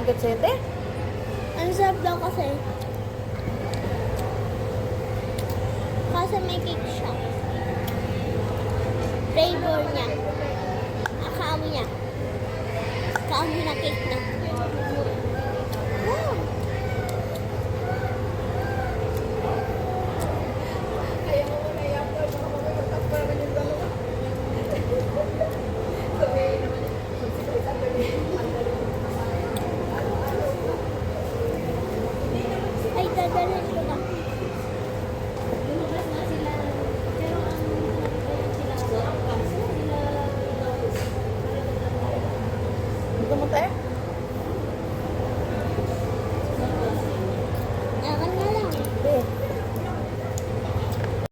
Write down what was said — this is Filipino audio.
nugget sa'yo, te? Ang sarap daw kasi. Kasi may cake siya. Flavor niya. Kaamoy niya. Kaamoy na cake na.